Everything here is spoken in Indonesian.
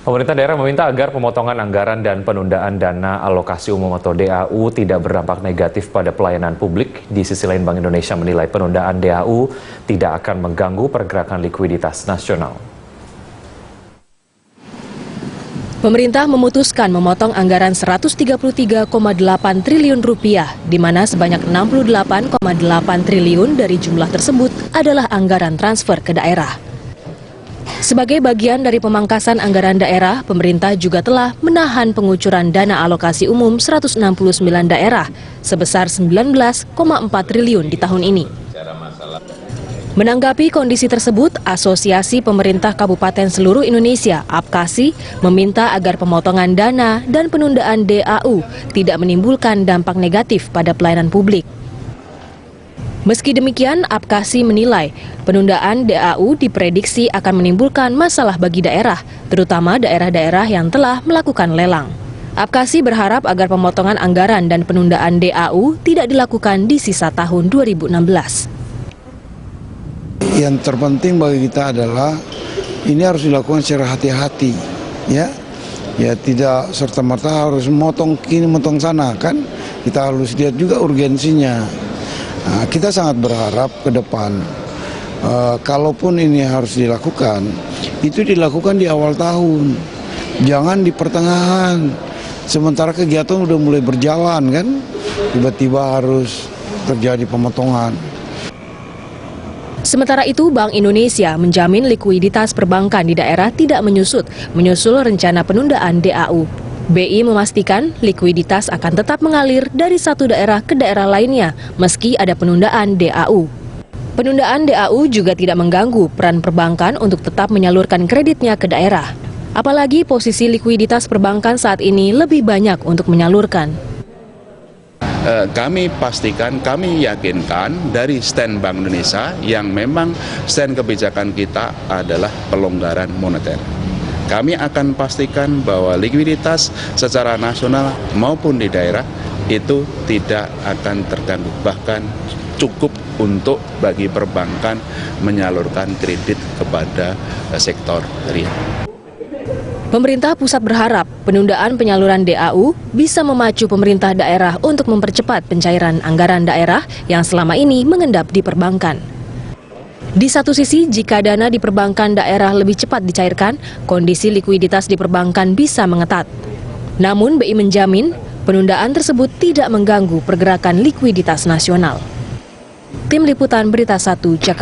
Pemerintah daerah meminta agar pemotongan anggaran dan penundaan dana alokasi umum atau DAU tidak berdampak negatif pada pelayanan publik. Di sisi lain, Bank Indonesia menilai penundaan DAU tidak akan mengganggu pergerakan likuiditas nasional. Pemerintah memutuskan memotong anggaran Rp133,8 triliun, di mana sebanyak Rp68,8 triliun dari jumlah tersebut adalah anggaran transfer ke daerah. Sebagai bagian dari pemangkasan anggaran daerah, pemerintah juga telah menahan pengucuran dana alokasi umum 169 daerah sebesar Rp19,4 triliun di tahun ini. Menanggapi kondisi tersebut, Asosiasi Pemerintah Kabupaten Seluruh Indonesia (APKASI) meminta agar pemotongan dana dan penundaan DAU tidak menimbulkan dampak negatif pada pelayanan publik. Meski demikian, APKASI menilai penundaan DAU diprediksi akan menimbulkan masalah bagi daerah, terutama daerah-daerah yang telah melakukan lelang. APKASI berharap agar pemotongan anggaran dan penundaan DAU tidak dilakukan di sisa tahun 2016. Yang terpenting bagi kita adalah ini harus dilakukan secara hati-hati, ya tidak serta-merta harus motong kini motong sana, kan kita harus lihat juga urgensinya. Nah, kita sangat berharap ke depan, kalaupun ini harus dilakukan, itu dilakukan di awal tahun, jangan di pertengahan. Sementara kegiatan udah mulai berjalan kan, tiba-tiba harus terjadi pemotongan. Sementara itu, Bank Indonesia menjamin likuiditas perbankan di daerah tidak menyusul rencana penundaan DAU. BI memastikan likuiditas akan tetap mengalir dari satu daerah ke daerah lainnya meski ada penundaan DAU. Penundaan DAU juga tidak mengganggu peran perbankan untuk tetap menyalurkan kreditnya ke daerah. Apalagi posisi likuiditas perbankan saat ini lebih banyak untuk menyalurkan. Kami pastikan, kami yakinkan dari stand Bank Indonesia yang memang stand kebijakan kita adalah pelonggaran moneter. Kami akan pastikan bahwa likuiditas secara nasional maupun di daerah itu tidak akan terganggu, bahkan cukup untuk bagi perbankan menyalurkan kredit kepada sektor real. Pemerintah pusat berharap penundaan penyaluran DAU bisa memacu pemerintah daerah untuk mempercepat pencairan anggaran daerah yang selama ini mengendap di perbankan. Di satu sisi, jika dana di perbankan daerah lebih cepat dicairkan, kondisi likuiditas di perbankan bisa mengetat. Namun, BI menjamin penundaan tersebut tidak mengganggu pergerakan likuiditas nasional. Tim Liputan Berita 1 Jakarta.